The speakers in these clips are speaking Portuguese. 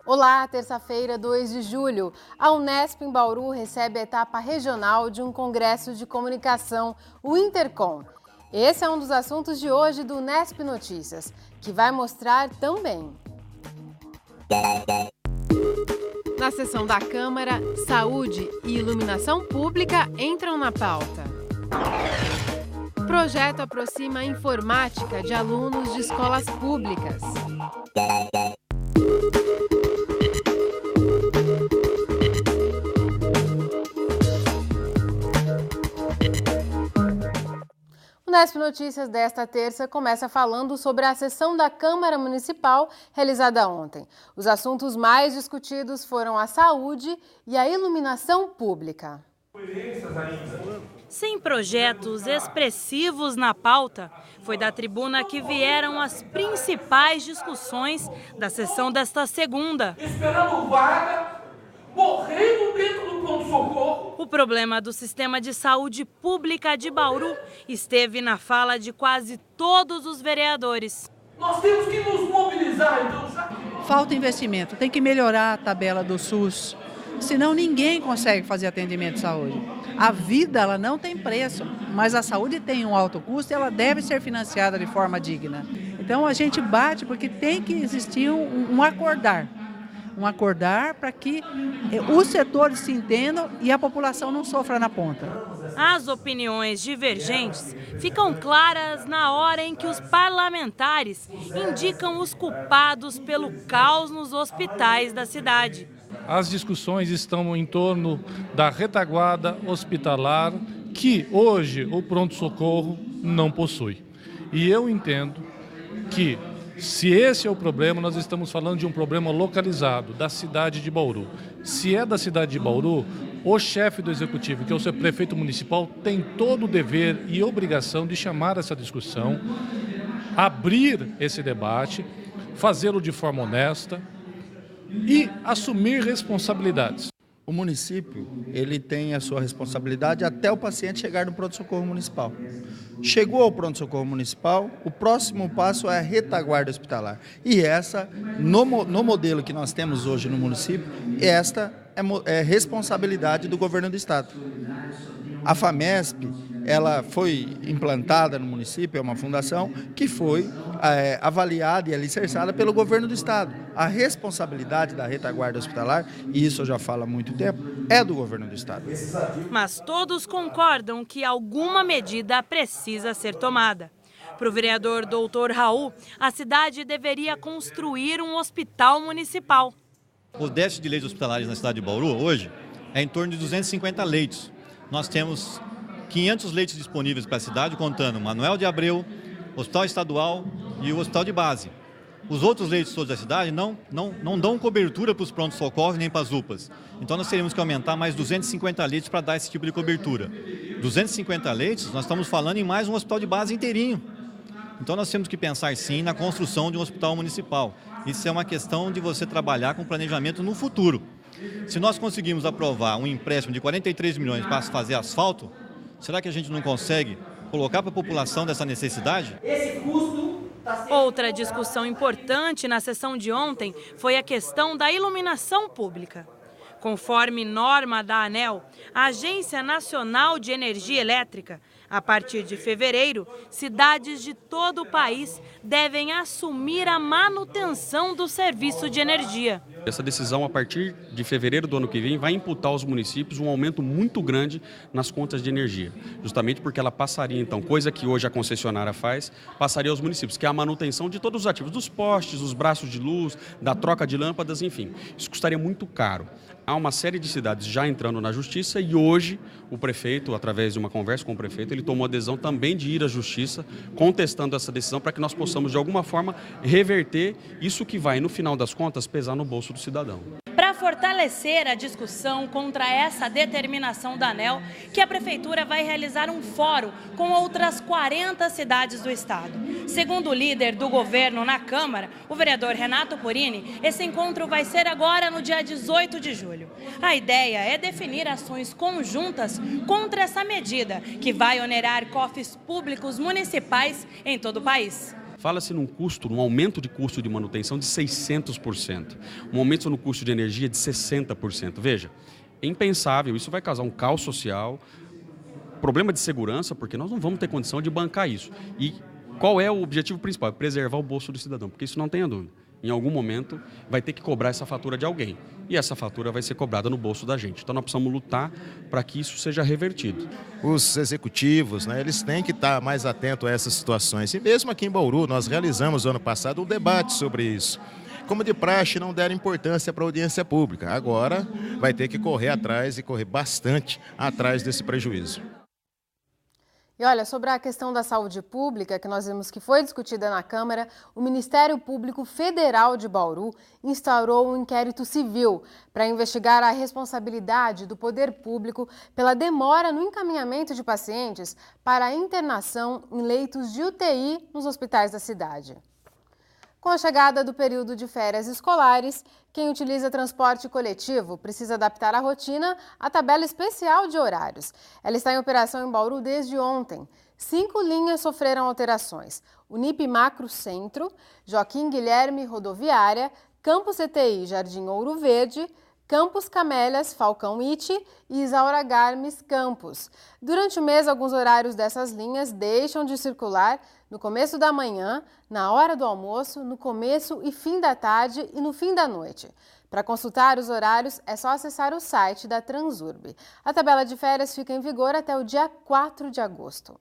Olá, terça-feira, 2 de julho. A Unesp em Bauru recebe a etapa regional de um congresso de comunicação, o Intercom. Esse é um dos assuntos de hoje do Unesp Notícias, que vai mostrar também. Na sessão da Câmara, saúde e iluminação pública entram na pauta. O projeto aproxima a informática de alunos de escolas públicas. O Unesp Notícias desta terça começa falando sobre a sessão da Câmara Municipal realizada ontem. Os assuntos mais discutidos foram a saúde e a iluminação pública. Sem projetos expressivos na pauta, foi da tribuna que vieram as principais discussões da sessão desta segunda. Esperando vaga, morrendo dentro do pronto-socorro. O problema do sistema de saúde pública de Bauru esteve na fala de quase todos os vereadores. Nós temos que nos mobilizar, então já... Falta investimento, tem que melhorar a tabela do SUS, senão ninguém consegue fazer atendimento de saúde. A vida ela não tem preço, mas a saúde tem um alto custo e ela deve ser financiada de forma digna. Então a gente bate porque tem que existir um acordar para que os setores se entendam e a população não sofra na ponta. As opiniões divergentes ficam claras na hora em que os parlamentares indicam os culpados pelo caos nos hospitais da cidade. As discussões estão em torno da retaguarda hospitalar que hoje o pronto-socorro não possui. E eu entendo que, se esse é o problema, nós estamos falando de um problema localizado da cidade de Bauru. Se é da cidade de Bauru, o chefe do executivo, que é o seu prefeito municipal, tem todo o dever e obrigação de chamar essa discussão, abrir esse debate, fazê-lo de forma honesta e assumir responsabilidades. O município, ele tem a sua responsabilidade até o paciente chegar no pronto-socorro municipal. Chegou ao pronto-socorro municipal, o próximo passo é a retaguarda hospitalar. E essa, no modelo que nós temos hoje no município, esta é responsabilidade do governo do estado. A FAMESP, ela foi implantada no município, é uma fundação que foi avaliada e alicerçada pelo governo do estado. A responsabilidade da retaguarda hospitalar, e isso eu já falo há muito tempo, é do governo do estado. Mas todos concordam que alguma medida precisa ser tomada. Para o vereador Dr. Raul, a cidade deveria construir um hospital municipal. O déficit de leitos hospitalares na cidade de Bauru hoje é em torno de 250 leitos. Nós temos 500 leitos disponíveis para a cidade, contando Manuel de Abreu, Hospital Estadual e o Hospital de Base. Os outros leitos todos da cidade não dão cobertura para os prontos-socorros nem para as UPAs. Então nós teríamos que aumentar mais 250 leitos para dar esse tipo de cobertura. 250 leitos, nós estamos falando em mais um hospital de base inteirinho. Então nós temos que pensar sim na construção de um hospital municipal. Isso é uma questão de você trabalhar com planejamento no futuro. Se nós conseguirmos aprovar um empréstimo de 43 milhões para fazer asfalto, será que a gente não consegue colocar para a população dessa necessidade? Outra discussão importante na sessão de ontem foi a questão da iluminação pública. Conforme norma da ANEEL, a Agência Nacional de Energia Elétrica, a partir de fevereiro, cidades de todo o país devem assumir a manutenção do serviço de energia. Essa decisão, a partir de fevereiro do ano que vem, vai imputar aos municípios um aumento muito grande nas contas de energia. Justamente porque ela passaria, então, coisa que hoje a concessionária faz, passaria aos municípios, que é a manutenção de todos os ativos, dos postes, dos braços de luz, da troca de lâmpadas, enfim. Isso custaria muito caro. Há uma série de cidades já entrando na justiça e hoje o prefeito, através de uma conversa com o prefeito, ele tomou a decisão também de ir à justiça contestando essa decisão para que nós possamos, de alguma forma, reverter isso que vai, no final das contas, pesar no bolso do cidadão. Para fortalecer a discussão contra essa determinação da ANEEL, que a Prefeitura vai realizar um fórum com outras 40 cidades do estado. Segundo o líder do governo na Câmara, o vereador Renato Porini, esse encontro vai ser agora no dia 18 de julho. A ideia é definir ações conjuntas contra essa medida, que vai onerar cofres públicos municipais em todo o país. Fala-se num aumento de custo de manutenção de 600%, um aumento no custo de energia de 60%. Veja, é impensável, isso vai causar um caos social, problema de segurança, porque nós não vamos ter condição de bancar isso. E qual é o objetivo principal? É preservar o bolso do cidadão, porque isso não tenha dúvida. Em algum momento vai ter que cobrar essa fatura de alguém. E essa fatura vai ser cobrada no bolso da gente. Então nós precisamos lutar para que isso seja revertido. Os executivos, eles têm que estar mais atentos a essas situações. E mesmo aqui em Bauru, nós realizamos ano passado um debate sobre isso. Como de praxe, não deram importância para a audiência pública. Agora vai ter que correr atrás e correr bastante atrás desse prejuízo. E olha, sobre a questão da saúde pública, que nós vimos que foi discutida na Câmara, o Ministério Público Federal de Bauru instaurou um inquérito civil para investigar a responsabilidade do poder público pela demora no encaminhamento de pacientes para a internação em leitos de UTI nos hospitais da cidade. Com a chegada do período de férias escolares, quem utiliza transporte coletivo precisa adaptar a rotina à tabela especial de horários. Ela está em operação em Bauru desde ontem. 5 linhas sofreram alterações: Unip Macro Centro, Joaquim Guilherme Rodoviária, Campus CTI Jardim Ouro Verde, Campus Camélias Falcão Iti e Isaura Garmes Campus. Durante o mês, alguns horários dessas linhas deixam de circular no começo da manhã, na hora do almoço, no começo e fim da tarde e no fim da noite. Para consultar os horários, é só acessar o site da Transurb. A tabela de férias fica em vigor até o dia 4 de agosto.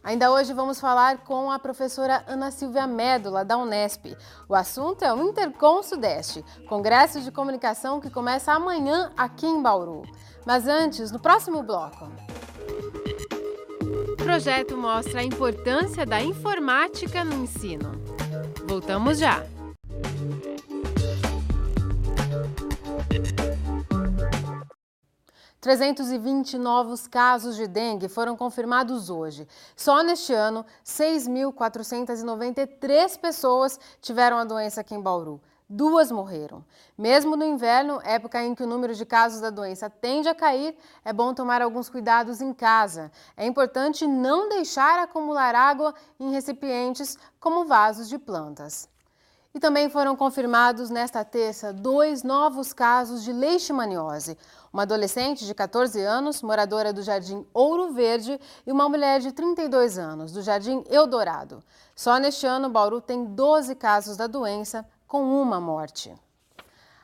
Ainda hoje vamos falar com a professora Ana Silvia Médula, da Unesp. O assunto é o Intercom Sudeste, Congresso de Comunicação que começa amanhã aqui em Bauru. Mas antes, no próximo bloco. O projeto mostra a importância da informática no ensino. Voltamos já! – 320 novos casos de dengue foram confirmados hoje. Só neste ano, 6.493 pessoas tiveram a doença aqui em Bauru. 2 morreram. Mesmo no inverno, época em que o número de casos da doença tende a cair, é bom tomar alguns cuidados em casa. É importante não deixar acumular água em recipientes como vasos de plantas. E também foram confirmados nesta terça 2 novos casos de leishmaniose. Uma adolescente de 14 anos, moradora do Jardim Ouro Verde, e uma mulher de 32 anos, do Jardim Eldorado. Só neste ano, Bauru tem 12 casos da doença, com 1 morte.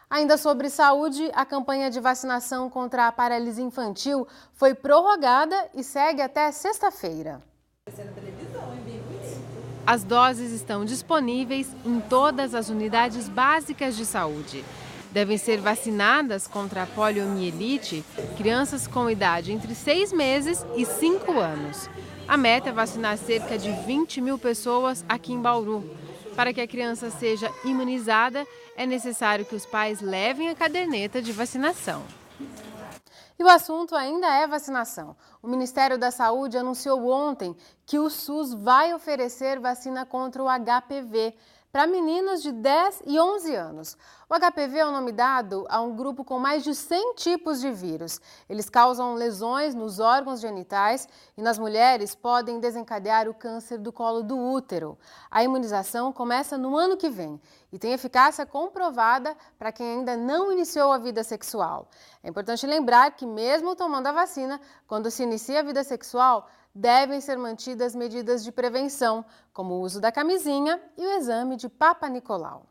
Ainda sobre saúde, a campanha de vacinação contra a paralisia infantil foi prorrogada e segue até sexta-feira. As doses estão disponíveis em todas as unidades básicas de saúde. Devem ser vacinadas contra a poliomielite crianças com idade entre 6 meses e 5 anos. A meta é vacinar cerca de 20 mil pessoas aqui em Bauru. Para que a criança seja imunizada, é necessário que os pais levem a caderneta de vacinação. E o assunto ainda é vacinação. O Ministério da Saúde anunciou ontem que o SUS vai oferecer vacina contra o HPV para meninos de 10 e 11 anos. O HPV é o nome dado a um grupo com mais de 100 tipos de vírus. Eles causam lesões nos órgãos genitais e nas mulheres podem desencadear o câncer do colo do útero. A imunização começa no ano que vem e tem eficácia comprovada para quem ainda não iniciou a vida sexual. É importante lembrar que mesmo tomando a vacina, quando se inicia a vida sexual, devem ser mantidas medidas de prevenção, como o uso da camisinha e o exame de Papa Nicolau.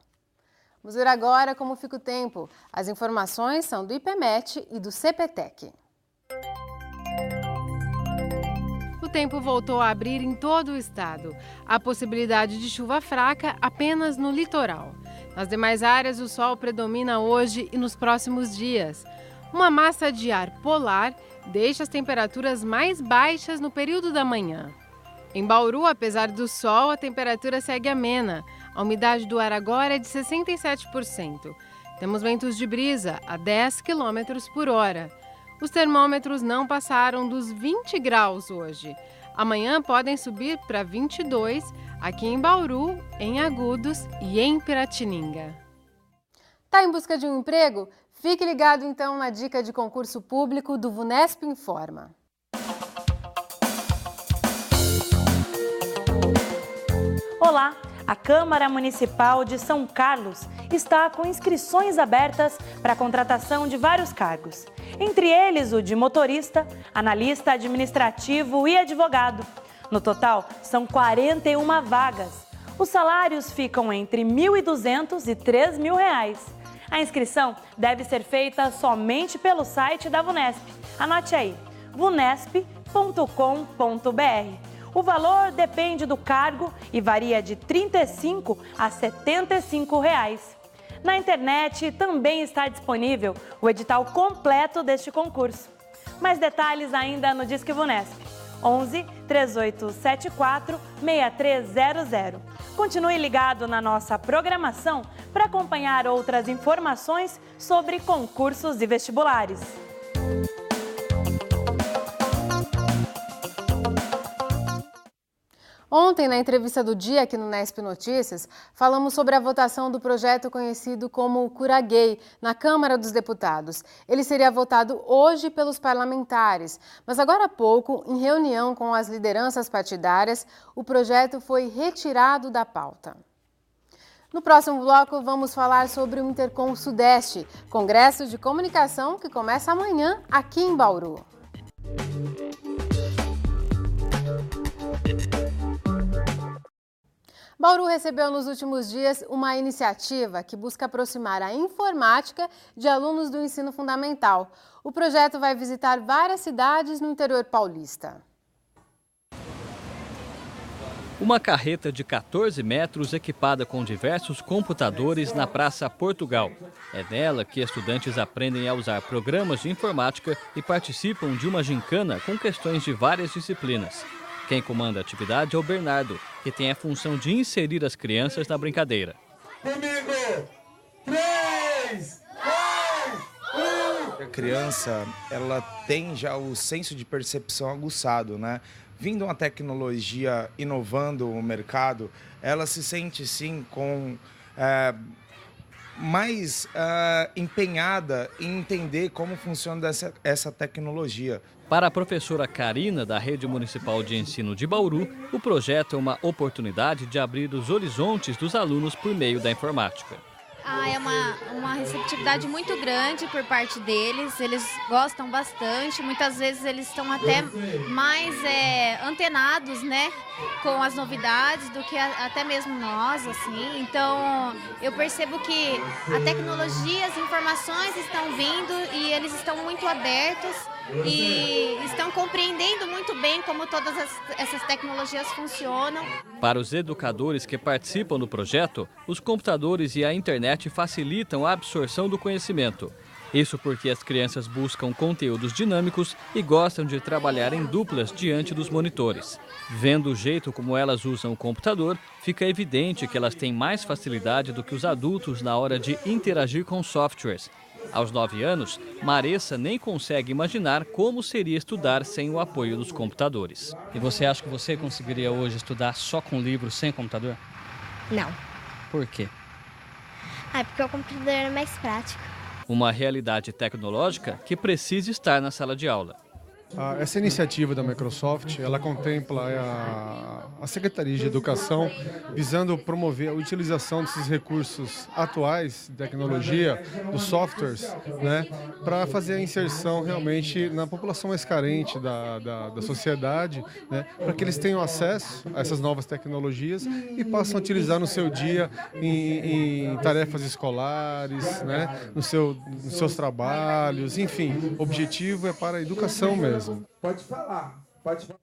Vamos ver agora como fica o tempo. As informações são do IPMET e do CPTEC. O tempo voltou a abrir em todo o estado. Há possibilidade de chuva fraca apenas no litoral. Nas demais áreas, o sol predomina hoje e nos próximos dias. Uma massa de ar polar deixa as temperaturas mais baixas no período da manhã. Em Bauru, apesar do sol, a temperatura segue amena. A umidade do ar agora é de 67%. Temos ventos de brisa a 10 km por hora. Os termômetros não passaram dos 20 graus hoje. Amanhã podem subir para 22 aqui em Bauru, em Agudos e em Piratininga. Tá em busca de um emprego? Fique ligado então na dica de concurso público do Vunesp Informa. Olá! A Câmara Municipal de São Carlos está com inscrições abertas para a contratação de vários cargos. Entre eles o de motorista, analista administrativo e advogado. No total, são 41 vagas. Os salários ficam entre R$ 1.200 e R$ 3.000. A inscrição deve ser feita somente pelo site da VUNESP. Anote aí, vunesp.com.br. O valor depende do cargo e varia de R$ 35 a R$ 75. Na internet também está disponível o edital completo deste concurso. Mais detalhes ainda no Disque VUNESP, 11 3874 6300. Continue ligado na nossa programação para acompanhar outras informações sobre concursos e vestibulares. Ontem, na entrevista do dia aqui no Nesp Notícias, falamos sobre a votação do projeto conhecido como Cura Gay na Câmara dos Deputados. Ele seria votado hoje pelos parlamentares, mas agora há pouco, em reunião com as lideranças partidárias, o projeto foi retirado da pauta. No próximo bloco, vamos falar sobre o Intercom Sudeste, Congresso de Comunicação que começa amanhã aqui em Bauru. Bauru recebeu nos últimos dias uma iniciativa que busca aproximar a informática de alunos do ensino fundamental. O projeto vai visitar várias cidades no interior paulista. Uma carreta de 14 metros equipada com diversos computadores na Praça Portugal. É nela que estudantes aprendem a usar programas de informática e participam de uma gincana com questões de várias disciplinas. Quem comanda a atividade é o Bernardo, que tem a função de inserir as crianças na brincadeira. Comigo! 3, 2, 1! A criança, ela tem já o senso de percepção aguçado, né? Vindo uma tecnologia inovando o mercado, ela se sente, sim, com mais empenhada em entender como funciona essa tecnologia. Para a professora Karina, da Rede Municipal de Ensino de Bauru, o projeto é uma oportunidade de abrir os horizontes dos alunos por meio da informática. É uma receptividade muito grande por parte deles, eles gostam bastante, muitas vezes eles estão até mais antenados, né, com as novidades do que até mesmo nós, assim. Então eu percebo que a tecnologia, as informações estão vindo e eles estão muito abertos e estão compreendendo muito bem como todas essas tecnologias funcionam. Para os educadores que participam do projeto, os computadores e a internet facilitam a absorção do conhecimento. Isso porque as crianças buscam conteúdos dinâmicos e gostam de trabalhar em duplas diante dos monitores. Vendo o jeito como elas usam o computador, fica evidente que elas têm mais facilidade do que os adultos na hora de interagir com softwares. Aos 9 anos, Maressa nem consegue imaginar como seria estudar sem o apoio dos computadores. E você acha que você conseguiria hoje estudar só com livros, sem computador? Não. Por quê? Porque o computador é mais prático. Uma realidade tecnológica que precisa estar na sala de aula. Essa iniciativa da Microsoft, ela contempla a Secretaria de Educação visando promover a utilização desses recursos atuais de tecnologia, dos softwares, né, para fazer a inserção realmente na população mais carente da sociedade, né, para que eles tenham acesso a essas novas tecnologias e possam utilizar no seu dia em tarefas escolares, né, nos seus trabalhos, enfim, o objetivo é para a educação mesmo. Pode falar, pode falar.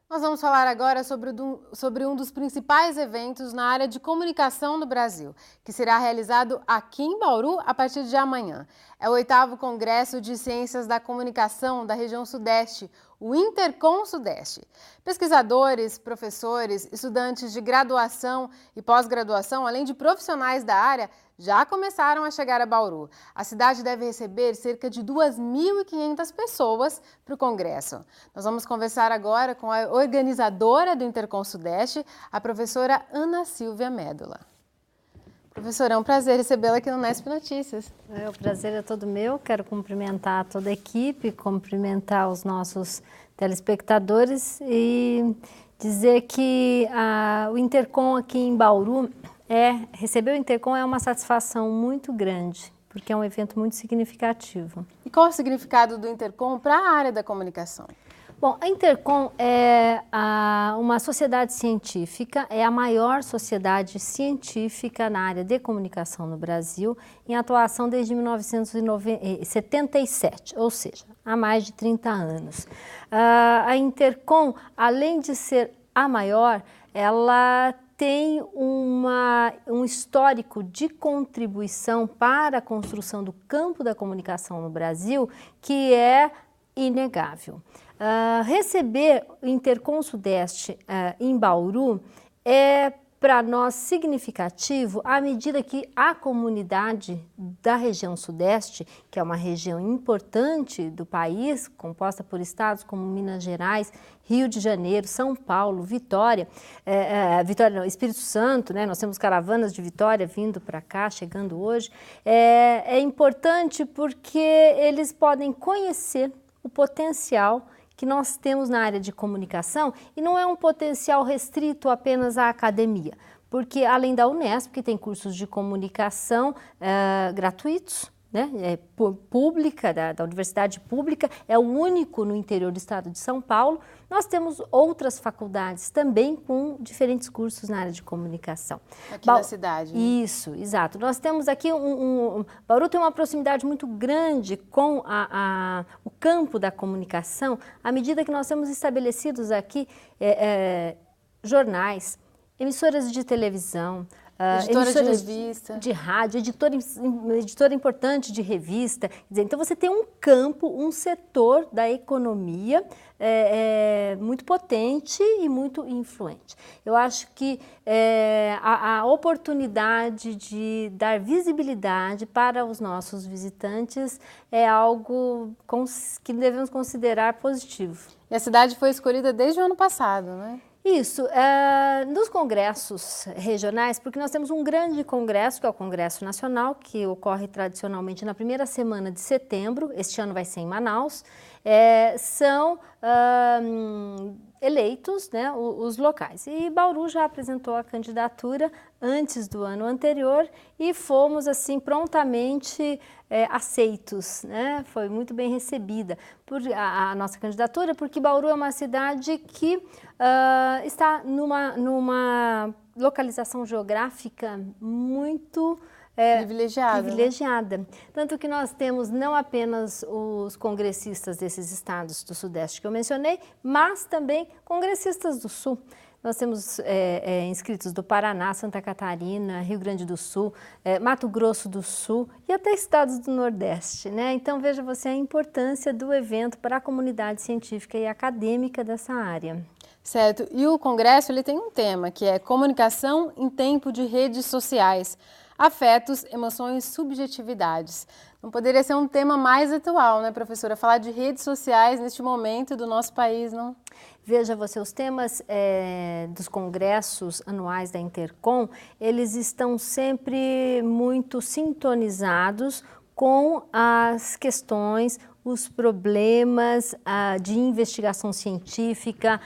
Nós vamos falar agora sobre um dos principais eventos na área de comunicação no Brasil, que será realizado aqui em Bauru a partir de amanhã. É o 8º Congresso de Ciências da Comunicação da região Sudeste, o Intercom Sudeste. Pesquisadores, professores, estudantes de graduação e pós-graduação, além de profissionais da área, já começaram a chegar a Bauru. A cidade deve receber cerca de 2.500 pessoas para o Congresso. Nós vamos conversar agora com a organizadora do Intercom Sudeste, a professora Ana Silvia Médula. Professora, é um prazer recebê-la aqui no Nesp Notícias. O prazer é todo meu, quero cumprimentar toda a equipe, cumprimentar os nossos telespectadores e dizer que o Intercom aqui em Bauru, receber o Intercom é uma satisfação muito grande, porque é um evento muito significativo. E qual é o significado do Intercom para a área da comunicação? Bom, a Intercom é uma sociedade científica, é a maior sociedade científica na área de comunicação no Brasil, em atuação desde 1977, ou seja, há mais de 30 anos. A Intercom, além de ser a maior, ela tem um histórico de contribuição para a construção do campo da comunicação no Brasil que é inegável. Receber o Intercom Sudeste em Bauru é para nós significativo à medida que a comunidade da região Sudeste, que é uma região importante do país, composta por estados como Minas Gerais, Rio de Janeiro, São Paulo, Vitória, Espírito Santo, né? Nós temos caravanas de Vitória vindo para cá, chegando hoje, é importante porque eles podem conhecer o potencial que nós temos na área de comunicação e não é um potencial restrito apenas à academia, porque além da Unesp, que tem cursos de comunicação gratuitos, né, pública, da universidade pública, é o único no interior do estado de São Paulo, nós temos outras faculdades também com diferentes cursos na área de comunicação. Aqui na cidade. Né? Isso, exato. Nós temos aqui Bauru tem uma proximidade muito grande com o campo da comunicação, à medida que nós temos estabelecidos aqui jornais, emissoras de televisão, editora de revista, de rádio, editora importante de revista. Então você tem um campo, um setor da economia muito potente e muito influente. Eu acho que a oportunidade de dar visibilidade para os nossos visitantes é algo que devemos considerar positivo. E a cidade foi escolhida desde o ano passado, né? Isso, nos congressos regionais, porque nós temos um grande congresso, que é o Congresso Nacional, que ocorre tradicionalmente na primeira semana de setembro, este ano vai ser em Manaus, são eleitos, né, os locais. E Bauru já apresentou a candidatura antes do ano anterior e fomos assim prontamente aceitos, né? Foi muito bem recebida por a nossa candidatura, porque Bauru é uma cidade que está numa localização geográfica muito privilegiada. Tanto que nós temos não apenas os congressistas desses estados do Sudeste que eu mencionei, mas também congressistas do Sul. Nós temos inscritos do Paraná, Santa Catarina, Rio Grande do Sul, Mato Grosso do Sul e até estados do Nordeste, né? Então veja você a importância do evento para a comunidade científica e acadêmica dessa área. Certo. E o congresso ele tem um tema que é comunicação em tempo de redes sociais. Afetos, emoções, subjetividades. Não poderia ser um tema mais atual, né, professora? Falar de redes sociais neste momento do nosso país, não? Veja você, os temas dos congressos anuais da Intercom, eles estão sempre muito sintonizados com as questões, os problemas de investigação científica,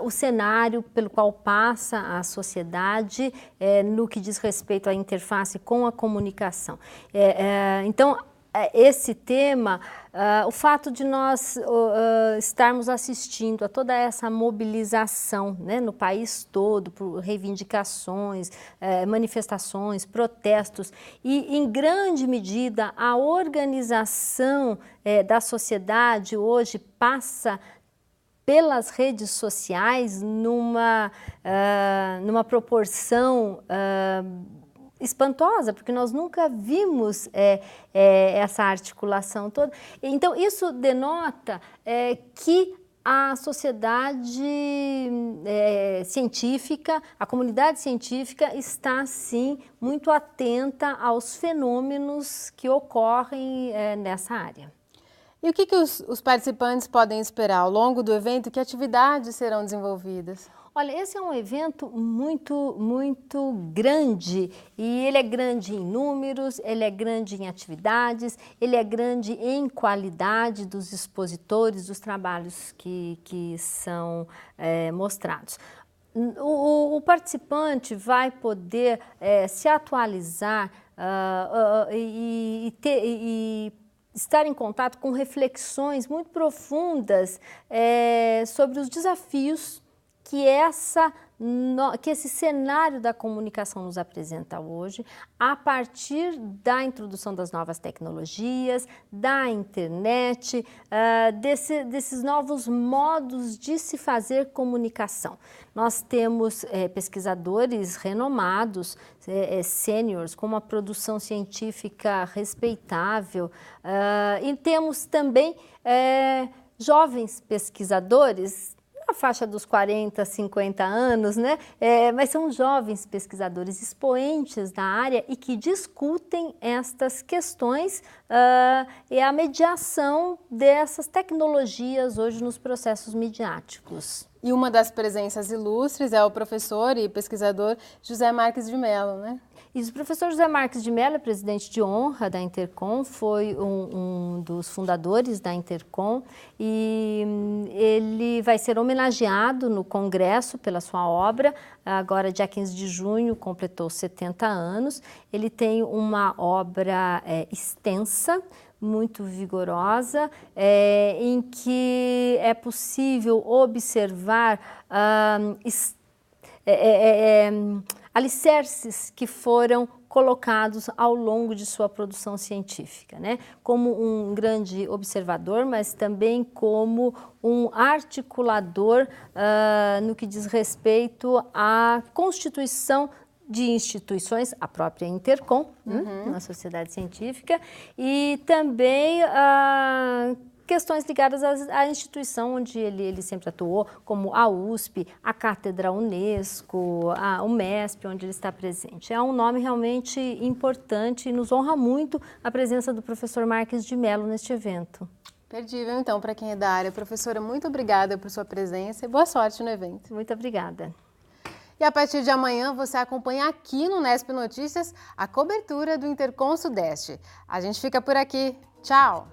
o cenário pelo qual passa a sociedade no que diz respeito à interface com a comunicação. Então, esse tema, o fato de nós estarmos assistindo a toda essa mobilização, né, no país todo, por reivindicações, manifestações, protestos, e em grande medida a organização da sociedade hoje passa pelas redes sociais numa proporção espantosa, porque nós nunca vimos essa articulação toda. Então, isso denota que a sociedade científica, a comunidade científica está, sim, muito atenta aos fenômenos que ocorrem nessa área. E o que os participantes podem esperar ao longo do evento? Que atividades serão desenvolvidas? Olha, esse é um evento muito grande e ele é grande em números, ele é grande em atividades, ele é grande em qualidade dos expositores, dos trabalhos que são mostrados. O participante vai poder se atualizar e estar em contato com reflexões muito profundas sobre os desafios que esse cenário da comunicação nos apresenta hoje, a partir da introdução das novas tecnologias, da internet, desses novos modos de se fazer comunicação. Nós temos pesquisadores renomados, sêniores, com uma produção científica respeitável, e temos também jovens pesquisadores, na faixa dos 40, 50 anos, né? Mas são jovens pesquisadores expoentes da área e que discutem estas questões e a mediação dessas tecnologias hoje nos processos midiáticos. E uma das presenças ilustres é o professor e pesquisador José Marques de Mello, né? Isso, o professor José Marques de Mello é presidente de honra da Intercom, foi um dos fundadores da Intercom e ele vai ser homenageado no Congresso pela sua obra. Agora, dia 15 de junho, completou 70 anos. Ele tem uma obra extensa, muito vigorosa, em que é possível observar alicerces que foram colocados ao longo de sua produção científica, né? Como um grande observador, mas também como um articulador no que diz respeito à constituição de instituições, a própria Intercom, na sociedade científica, e também questões ligadas à instituição onde ele sempre atuou, como a USP, a Cátedra Unesco, o MESP, onde ele está presente. É um nome realmente importante e nos honra muito a presença do professor Marques de Mello neste evento. Imperdível, então, para quem é da área. Professora, muito obrigada por sua presença e boa sorte no evento. Muito obrigada. E a partir de amanhã você acompanha aqui no Nesp Notícias a cobertura do Intercom Sudeste. A gente fica por aqui. Tchau!